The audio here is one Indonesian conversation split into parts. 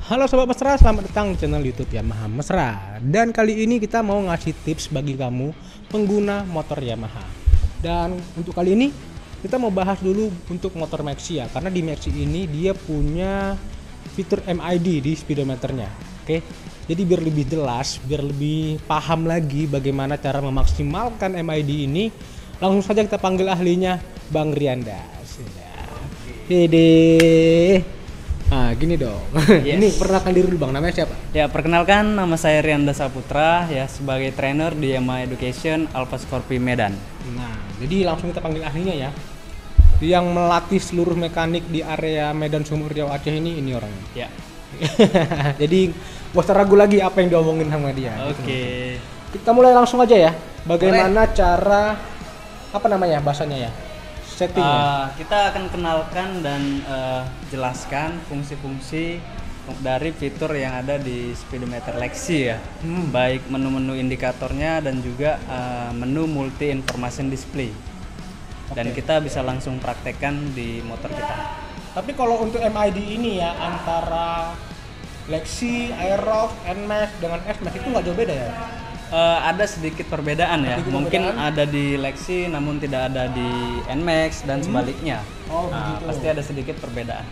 Halo Sobat Mesra, selamat datang di channel YouTube Yamaha Mesra. Dan kali ini kita mau ngasih tips bagi kamu pengguna motor Yamaha. Dan untuk kali ini kita mau bahas dulu untuk motor Maxi ya, karena di Maxi ini dia punya fitur MID di speedometernya. Oke, jadi biar lebih jelas, biar lebih paham lagi bagaimana cara memaksimalkan MID ini, langsung saja kita panggil ahlinya, Bang Rianda. Hede. Nah, gini dong. Yes. Ini perkenalkan diri dulu Bang, namanya siapa? Ya, perkenalkan nama saya Rianda Saputra ya, sebagai trainer di Yamaha Education Alpha Scorpio Medan. Nah, jadi langsung kita panggil ahlinya ya. Yang melatih seluruh mekanik di area Medan Sumur Riau Aceh ini orangnya. Ya. Jadi gak usah ragu lagi apa yang diomongin sama dia. Oke. Kita mulai langsung aja ya. Bagaimana cara apa namanya bahasanya ya? Settingnya. Kita akan kenalkan dan jelaskan fungsi-fungsi dari fitur yang ada di speedometer Lexi ya. Baik menu-menu indikatornya dan juga menu multi information display. Dan kita bisa langsung praktekkan di motor kita. Tapi kalau untuk MID ini ya, antara Lexi, Aerox, NMAX dengan S-Max itu nggak jauh beda ya? Ada sedikit perbedaan ya. Mungkin ada di Lexi namun tidak ada di NMAX dan sebaliknya. Oh, begitu. Pasti ada sedikit perbedaan.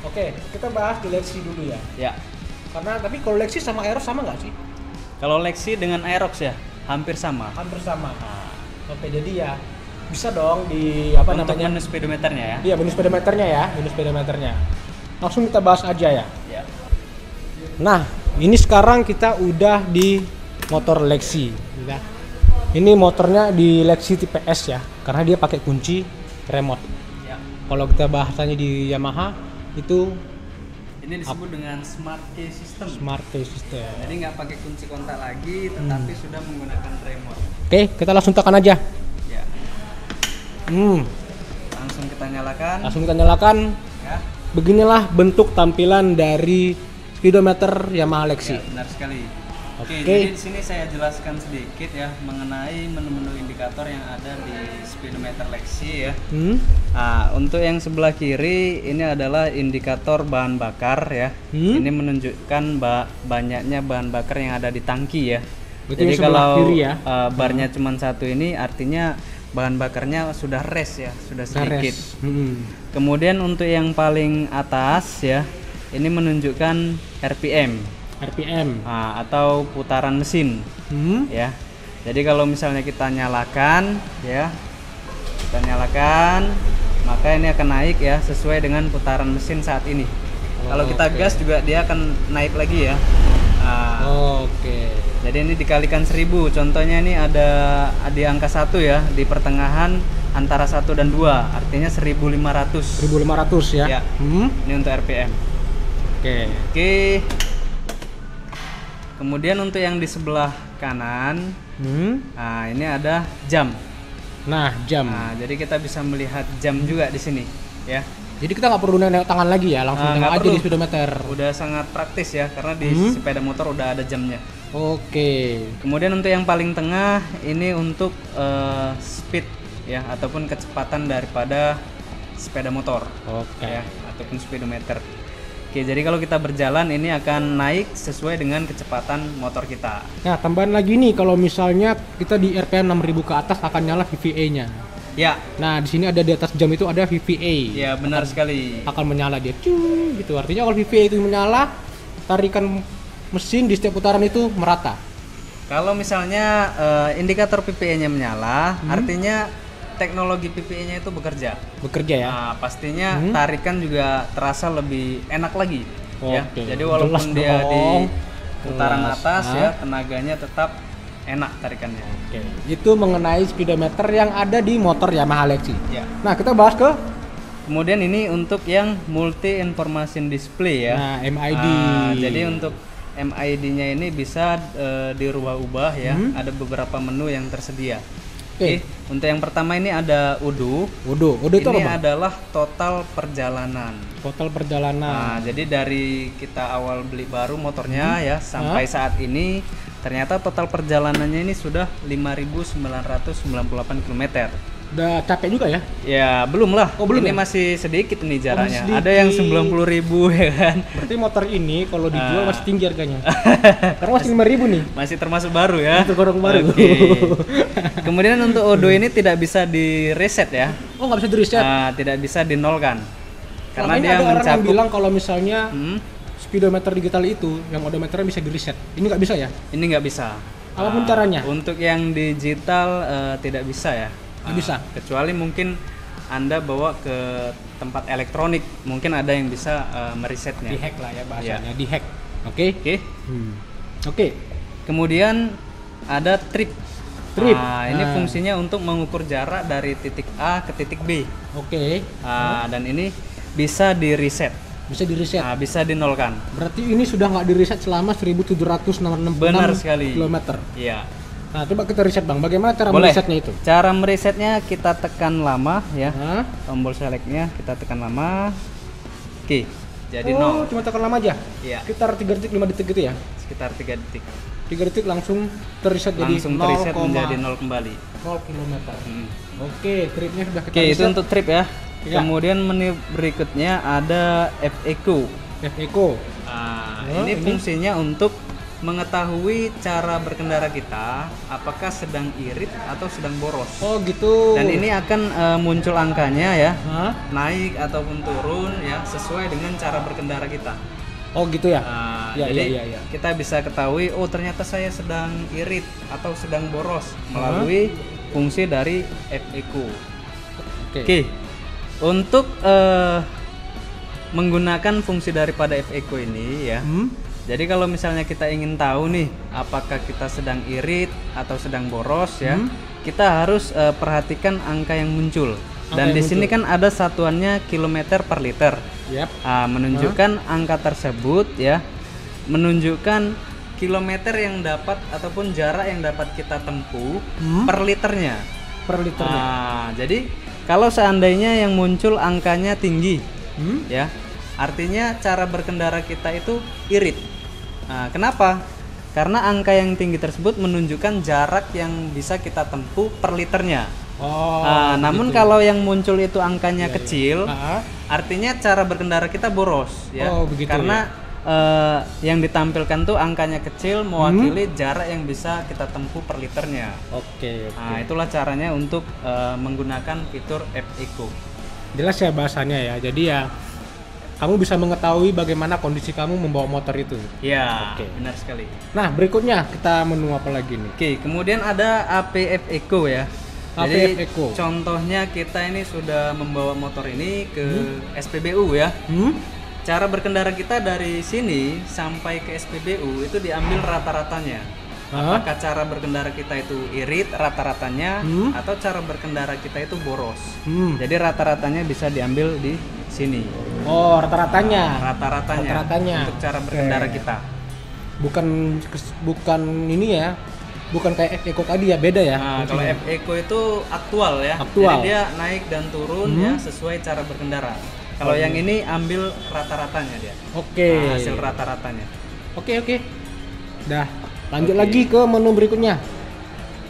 Oke, kita bahas di Lexi dulu ya. Ya. Karena tapi kalau Lexi sama Aerox sama nggak sih? Kalau Lexi dengan Aerox ya hampir sama. Hampir sama. Oke, jadi ya bisa dong di apa Untuk namanya? menu speedometernya ya. Iya, menu speedometernya ya, menu speedometernya. Langsung kita bahas aja ya. Ya. Nah, ini sekarang kita udah di motor Lexi. Ya. Ini motornya di Lexi tipe S ya, karena dia pakai kunci remote. Ya. Kalau kita bahasanya di Yamaha itu Ini disebut dengan smart key system. smart key system. Jadi nggak pakai kunci kontak lagi, tetapi sudah menggunakan remote. Oke, kita langsung tekan aja. Ya. Hmm, Langsung kita nyalakan. langsung kita nyalakan. Ya. Beginilah bentuk tampilan dari speedometer Yamaha Lexi. Ya, benar sekali. Oke, Oke. jadi di sini saya jelaskan sedikit ya mengenai menu-menu indikator yang ada di speedometer Lexi ya. Nah, untuk yang sebelah kiri ini adalah indikator bahan bakar ya. Ini menunjukkan banyaknya bahan bakar yang ada di tangki ya. Berarti Jadi ini sebelah kalau kiri ya? barnya cuma satu ini artinya bahan bakarnya sudah rest ya, sudah sedikit. Kemudian untuk yang paling atas ya, ini menunjukkan RPM. RPM. Nah, atau putaran mesin ya. Jadi kalau misalnya kita nyalakan ya, kita nyalakan, maka ini akan naik ya sesuai dengan putaran mesin saat ini. Kalau kita gas juga dia akan naik lagi ya. Nah, Oke. jadi ini dikalikan 1000. Contohnya ini ada di angka 1 ya, di pertengahan antara 1 dan 2, artinya 1500. 1500 ya. Ya. Ini untuk RPM. Oke. Oke. Kemudian untuk yang di sebelah kanan, nah ini ada jam. Nah, jam. Nah, jadi kita bisa melihat jam juga di sini, ya. Jadi kita nggak perlu nengok tangan lagi ya, langsung tengok Nggak aja perlu. di speedometer. Udah sangat praktis ya, karena di sepeda motor udah ada jamnya. Oke. Kemudian untuk yang paling tengah ini untuk speed ya, ataupun kecepatan daripada sepeda motor. Oke. Ya, ataupun speedometer. Oke, jadi kalau kita berjalan ini akan naik sesuai dengan kecepatan motor kita. Nah, tambahan lagi nih, kalau misalnya kita di RPM 6000 ke atas akan nyala VVA-nya. Ya, Nah, di sini ada di atas jam itu ada VVA. ya benar sekali. Akan menyala dia, cuy, gitu. Artinya kalau VVA itu menyala, tarikan mesin di setiap putaran itu merata. Kalau misalnya indikator PPE-nya menyala, artinya teknologi PPE-nya itu bekerja. Bekerja ya. Nah, pastinya tarikan juga terasa lebih enak lagi ya. Oke, Jadi walaupun jelas dia di dong. putaran Jelas. atas ya, tenaganya tetap enak tarikannya. Oke. Itu mengenai speedometer yang ada di motor Yamaha Lexi. Ya. Nah, kita bahas ke Kemudian ini untuk yang multi information display ya. MID. Jadi untuk MID-nya ini bisa dirubah-ubah ya. Ada beberapa menu yang tersedia. Oke, untuk yang pertama ini ada UDU. UDU itu Ini apa, Bang? adalah total perjalanan. Total perjalanan. Nah, jadi dari kita awal beli baru motornya ya sampai saat ini ternyata total perjalanannya ini sudah 5.998 km. Udah capek juga ya? Ya belum lah. Oh, belum ini ya? masih sedikit nih jaraknya. sedikit. Ada yang 90.000 ya kan. Berarti motor ini kalau dijual masih tinggi harganya. Karena masih 5.000 nih. Masih termasuk baru ya. Tergolong baru. Oke. Kemudian untuk Odo ini tidak bisa di reset ya. Oh, nggak bisa di reset. Tidak bisa dinolkan. Karena Karena ini dia ada orang yang mencakup. bilang kalau misalnya Hmm, speedometer digital itu yang odometernya bisa di reset. Ini nggak bisa ya? ini nggak bisa. Apapun caranya? Untuk yang digital tidak bisa ya. Nggak bisa? Kecuali mungkin Anda bawa ke tempat elektronik, mungkin ada yang bisa meresetnya. Dihack lah ya bahasanya, dihack. Oke? Oke. Oke. Kemudian ada trip. Trip. Ini fungsinya untuk mengukur jarak dari titik A ke titik B. Oke. Dan ini bisa di reset. Bisa di reset. Bisa dinolkan. Berarti ini sudah nggak di reset selama 1766 Benar sekali. kilometer. Iya. Nah, coba kita reset Bang. Bagaimana cara Boleh. meresetnya itu? Cara meresetnya kita tekan lama ya. Hah? Tombol selectnya kita tekan lama. Oke. Jadi Oh, 0. cuma tekan lama aja? Iya. Sekitar 3 detik, 5 detik gitu ya? Sekitar 3 detik. 3 detik langsung terreset jadi Langsung terreset menjadi 0 kembali. 0 kilometer. Hmm. Oke, tripnya sudah kita Oke, itu reset. untuk trip ya. Iya. Kemudian menu berikutnya ada F-Eco. F-Eco. Ini fungsinya untuk mengetahui cara berkendara kita, apakah sedang irit atau sedang boros. Oh, gitu. Dan ini akan muncul angkanya ya, Hah? naik ataupun turun ya, sesuai dengan cara berkendara kita. Oh, gitu ya? Ya, Jadi ya. kita bisa ketahui, oh ternyata saya sedang irit atau sedang boros melalui fungsi dari F-Eco. Oke. Oke, untuk menggunakan fungsi daripada F-Eco ini ya. Jadi kalau misalnya kita ingin tahu nih apakah kita sedang irit atau sedang boros ya, kita harus perhatikan angka yang muncul. Dan yang di sini muncul. kan ada satuannya kilometer per liter. Yap. Menunjukkan angka tersebut ya, menunjukkan kilometer yang dapat ataupun jarak yang dapat kita tempuh per liternya. Per liternya. Jadi kalau seandainya yang muncul angkanya tinggi, Hmm? ya, artinya cara berkendara kita itu irit. Kenapa? Karena angka yang tinggi tersebut menunjukkan jarak yang bisa kita tempuh per liternya. Oh. Namun gitu. kalau yang muncul itu angkanya Iya, kecil, Ah, artinya cara berkendara kita boros, ya. Oh, begitu, Karena yang ditampilkan tuh angkanya kecil mewakili jarak yang bisa kita tempuh per liternya. Oke. Itulah caranya untuk menggunakan fitur F-Eco. Jelas ya bahasanya ya. Jadi ya kamu bisa mengetahui bagaimana kondisi kamu membawa motor itu. Ya, Oke. benar sekali. Nah, berikutnya kita menu apa lagi nih? Oke, kemudian ada APF Eco ya. APF Jadi Eco. contohnya kita ini sudah membawa motor ini ke SPBU ya. Cara berkendara kita dari sini sampai ke SPBU itu diambil rata-ratanya. Apakah cara berkendara kita itu irit rata-ratanya atau cara berkendara kita itu boros. Jadi rata-ratanya bisa diambil di sini. Oh, rata-ratanya. Rata-ratanya untuk cara berkendara kita. Bukan ini ya. Bukan kayak F-Eco tadi ya, beda ya. Kalau F-Eco itu aktual ya. Aktual. Jadi dia naik dan turun ya sesuai cara berkendara. Kalau yang ini ambil rata-ratanya dia. Oke. Hasil rata-ratanya. Oke. Dah, lanjut lagi ke menu berikutnya.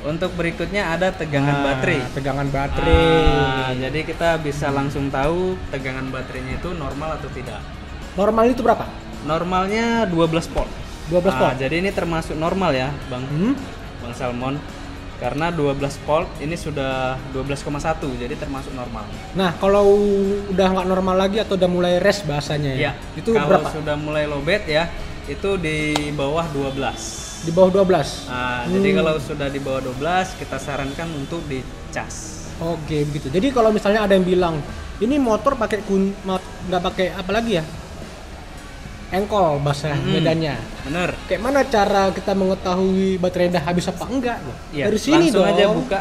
Untuk berikutnya ada tegangan baterai. Tegangan baterai. Jadi kita bisa langsung tahu tegangan baterainya itu normal atau tidak. Normal itu berapa? Normalnya 12 volt. 12 volt. Jadi ini termasuk normal ya, Bang. Bang Salmon. Karena 12 volt ini sudah 12,1, jadi termasuk normal. Nah, kalau udah nggak normal lagi atau udah mulai rest bahasanya ya, itu kalau berapa? sudah mulai lowbat ya, itu di bawah 12. Di bawah 12. Jadi kalau sudah di bawah 12 kita sarankan untuk dicas. Oke, begitu. Jadi kalau misalnya ada yang bilang ini motor pakai nggak pakai apa lagi ya? Engkol bahasa bedanya. Bener. Kayak mana cara kita mengetahui baterai udah habis apa enggak? Ya, Dari sini langsung dong. aja buka.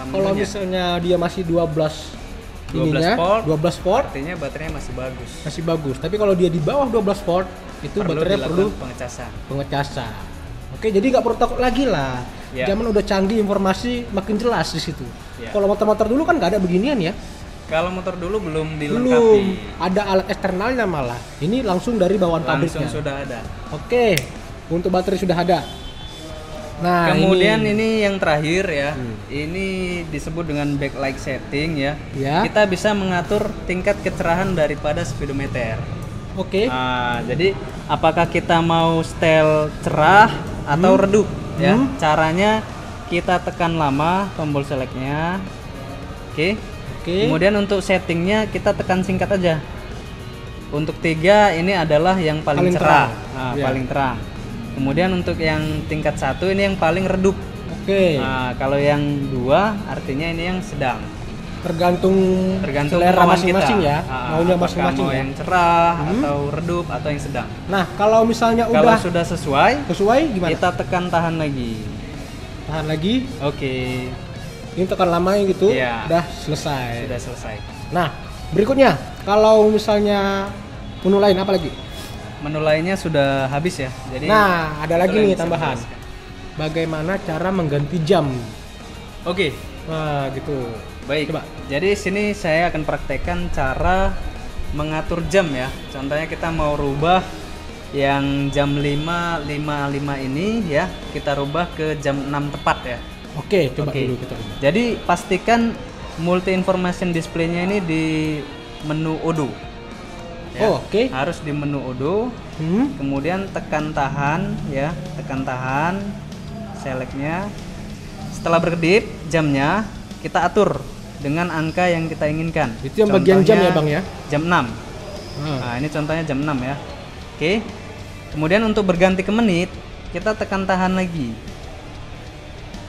Kalau misalnya dia masih 12 ininya, 12 volt artinya baterainya masih bagus. masih bagus. Tapi kalau dia di bawah 12 volt itu baterainya perlu pengecasan. Oke, jadi nggak perlu takut lagi lah. Ya. Zaman udah canggih, informasi makin jelas di situ. Ya. Kalau motor-motor dulu kan nggak ada beginian ya. Kalau motor dulu belum dilengkapi. Belum ada alat eksternalnya malah. Ini langsung dari bawaan Langsung pabriknya. sudah ada. Oke, untuk baterai sudah ada. Nah, Kemudian ini yang terakhir ya, ini disebut dengan backlight setting ya. Ya. Kita bisa mengatur tingkat kecerahan daripada speedometer. Oke. Nah, jadi apakah kita mau setel cerah atau redup ya? Caranya kita tekan lama tombol selectnya. Oke. Oke. Kemudian untuk settingnya kita tekan singkat aja. Untuk 3 ini adalah yang paling Paling cerah, terang. Nah, Ya. paling terang. Kemudian untuk yang tingkat 1 ini yang paling redup. Oke. Nah, kalau yang 2 artinya ini yang sedang. Tergantung selera kemauan masing-masing kita. ya. Maunya Apakah masing-masing mau ya. yang cerah atau redup atau yang sedang. Nah, kalau misalnya Kalau udah sudah sesuai, sesuai gimana? kita tekan tahan lagi. Tahan lagi. Oke, Ini tekan lama gitu. Iya. Udah selesai. sudah selesai. Nah, berikutnya kalau misalnya menu lain apa lagi? Menu lainnya sudah habis ya. Jadi Nah, ada lagi itu yang nih bisa tambahan. dijelaskan. Bagaimana cara mengganti jam? Oke, Nah, gitu. baik. Coba. Jadi sini saya akan praktekkan cara mengatur jam ya. Contohnya kita mau rubah yang jam 5.55 ini ya, kita rubah ke jam 6 tepat ya. Oke, coba Oke. dulu kita coba. Jadi pastikan multi information display-nya ini di menu Odo. Oh, oke. Harus di menu Odo. Hmm. Kemudian tekan tahan ya, tekan tahan, selectnya. Setelah berkedip jamnya kita atur dengan angka yang kita inginkan. Itu yang bagian jam ya, Contohnya Bang ya? Jam 6. Ah. Nah, ini contohnya jam 6 ya. Oke. Kemudian untuk berganti ke menit, kita tekan tahan lagi.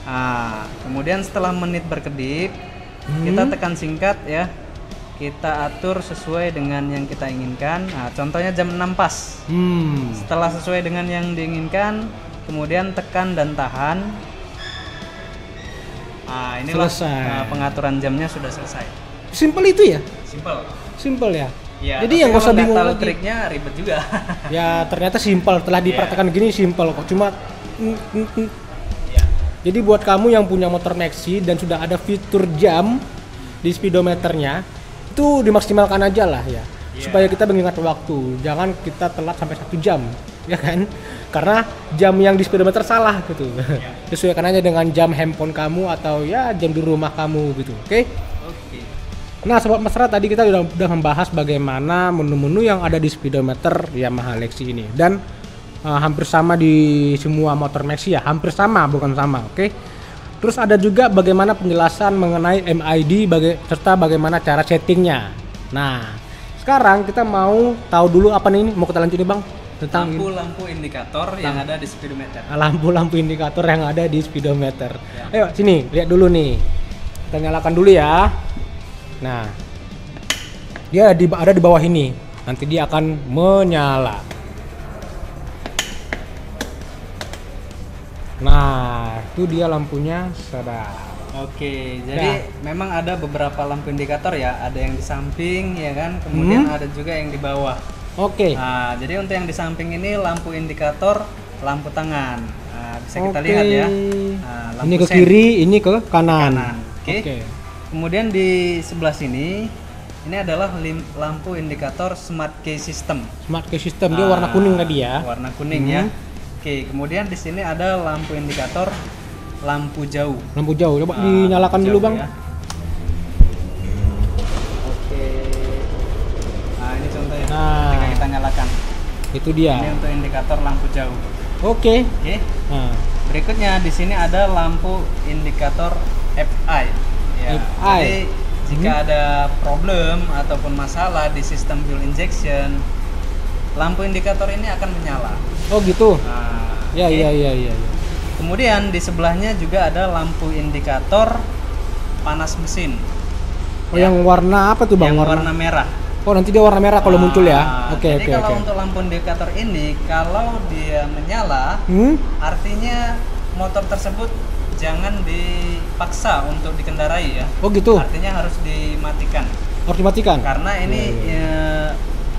Nah, kemudian setelah menit berkedip, kita tekan singkat ya. Kita atur sesuai dengan yang kita inginkan. Nah, contohnya jam 6 pas. Hmm. Setelah sesuai dengan yang diinginkan, kemudian tekan dan tahan. Nah, inilah Selesai. pengaturan jamnya sudah selesai. Simpel itu ya? Simple. Simpel ya? Ya, Jadi tapi yang nggak usah kalau bingung tahu lagi. triknya ribet juga. Ya ternyata simpel. Telah Iya. dipraktekkan gini simpel kok. Cuma Ya. jadi buat kamu yang punya motor Maxi dan sudah ada fitur jam di speedometernya, itu dimaksimalkan aja lah ya. Iya. Supaya kita mengingat waktu. Jangan kita telat sampai 1 jam, ya kan? Karena jam yang di speedometer salah gitu. Iya. Sesuaikan aja dengan jam handphone kamu atau ya jam di rumah kamu gitu. Oke? Oke. Nah, Sobat Mesra, tadi kita udah membahas bagaimana menu-menu yang ada di speedometer Yamaha Lexi ini. Dan hampir sama di semua motor Maxi ya, hampir sama, bukan sama, oke? Terus ada juga bagaimana penjelasan mengenai MID serta bagaimana cara settingnya. Nah, sekarang kita mau tahu dulu apa nih, mau kita lanjutin Bang? Tentang Lampu-lampu indikator yang ada di speedometer. lampu-lampu indikator yang ada di speedometer. Ayo sini, lihat dulu nih. Kita nyalakan dulu ya. Nah, dia ada di bawah ini. Nanti dia akan menyala. Nah, itu dia lampunya sudah. Oke, jadi memang ada beberapa lampu indikator ya, ada yang di samping ya kan, kemudian ada juga yang di bawah. Oke. Nah, jadi untuk yang di samping ini lampu indikator lampu tangan. Nah, bisa kita Oke. lihat ya. Nah, lampu Ini ke sen kiri, ini ke kanan. kanan. Oke. Kemudian di sebelah sini ini adalah lampu indikator Smart Key System. Smart Key System dia warna kuning tadi ya. Warna kuning ya. Oke, kemudian di sini ada lampu indikator lampu jauh. Lampu jauh. Coba Nah, dinyalakan lampu dulu, jauh Bang. ya. Oke. Nah, ini contohnya. Nah. Ketika kita nyalakan. Itu dia. Ini untuk indikator lampu jauh. Oke. Oke. Nah, Berikutnya di sini ada lampu indikator FI. Ya. FI. Jadi jika ada problem ataupun masalah di sistem fuel injection, lampu indikator ini akan menyala. oh gitu. Nah, Ya, oke. ya. Kemudian di sebelahnya juga ada lampu indikator panas mesin. Oh, yang warna apa tuh Bang? Yang warna merah. Oh, nanti dia warna merah kalau muncul ya. Nah, Oke. Jadi kalau untuk lampu indikator ini, kalau dia menyala, artinya motor tersebut jangan dipaksa untuk dikendarai ya. Oh gitu. Artinya harus dimatikan. Harus dimatikan. Karena ini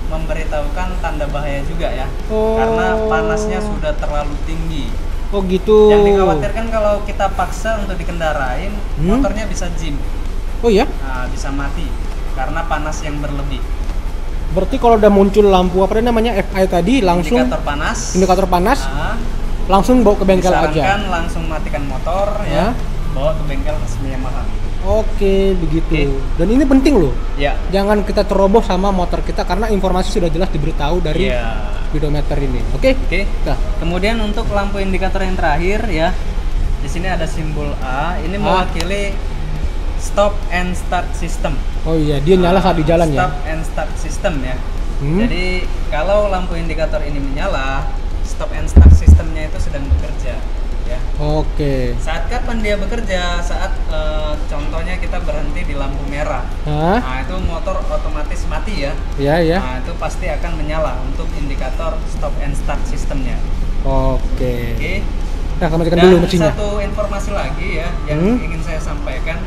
memberitahukan tanda bahaya juga ya. Oh. Karena panasnya sudah terlalu tinggi. Oh gitu. Yang dikhawatirkan kalau kita paksa untuk dikendarain, motornya bisa jim. Oh ya? Nah, bisa mati karena panas yang berlebih. Berarti kalau udah muncul lampu apa namanya FI tadi langsung Indikator panas. indikator panas, Nah, langsung bawa ke bengkel disarankan aja. langsung matikan motor ya, bawa ke bengkel resmi Yamaha. Oke, begitu. Dan ini penting loh. Ya. Jangan kita teroboh sama motor kita karena informasi sudah jelas diberitahu dari Iya. speedometer ini. Oke? Oke. Nah, Kemudian untuk lampu indikator yang terakhir ya, di sini ada simbol A. Ini mewakili stop and start system. oh iya, dia nyala saat di jalan ya. Stop and start system ya. Jadi kalau lampu indikator ini menyala, stop and start sistemnya itu sedang bekerja ya. Oke. Saat kapan dia bekerja? Saat contohnya kita berhenti di lampu merah. Hah? Nah, itu motor otomatis mati ya. Ya, ya. Nah, itu pasti akan menyala untuk indikator stop and start sistemnya. Oke. Oke. Nah, kamu tekan Dan dulu mesinnya. satu informasi lagi ya yang ingin saya sampaikan.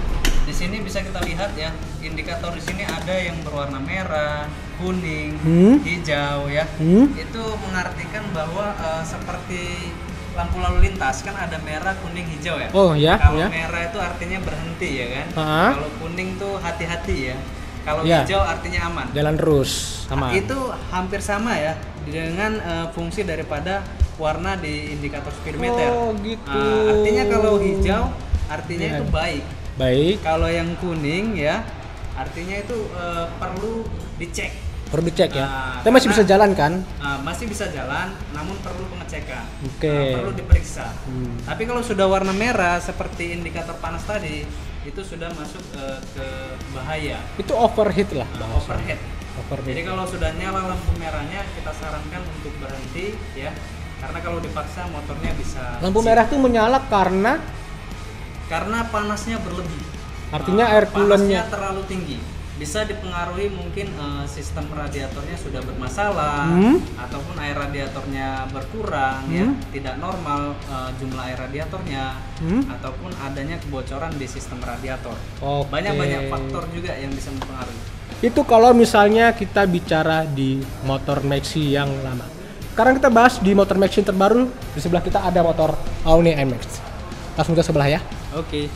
Di sini bisa kita lihat ya, indikator di sini ada yang berwarna merah, kuning, hijau ya. Itu mengartikan bahwa seperti lampu lalu lintas kan ada merah, kuning, hijau ya. Oh ya, Kalau ya. merah itu artinya berhenti ya kan. Ha-ha. Kalau kuning tuh hati-hati ya. Kalau Ya. hijau artinya aman. Jalan terus sama. Itu hampir sama ya dengan fungsi daripada warna di indikator speedometer. Oh, gitu. Nah, artinya kalau hijau artinya Ya. itu baik. Baik, Kalau yang kuning ya artinya itu perlu dicek. perlu dicek ya. Nah, Tapi masih bisa karena- jalan kan? Masih bisa jalan, namun perlu pengecekan. Oke. Perlu diperiksa. Tapi kalau sudah warna merah seperti indikator panas tadi, itu sudah masuk ke bahaya. Itu overheat lah. Overhead. Overheat. Jadi kalau sudah nyala lampu merahnya, kita sarankan untuk berhenti ya. Karena kalau dipaksa motornya bisa Lampu merah tuh menyala karena panasnya berlebih. artinya air coolant-nya. Panasnya terlalu tinggi. Bisa dipengaruhi mungkin sistem radiatornya sudah bermasalah ataupun air radiatornya berkurang ya, tidak normal jumlah air radiatornya ataupun adanya kebocoran di sistem radiator. Oke. Banyak faktor juga yang bisa mempengaruhi. Itu kalau misalnya kita bicara di motor Maxi yang lama. Sekarang kita bahas di motor Maxi terbaru. Di sebelah kita ada motor Audi MX. Langsung ke sebelah ya. Oke.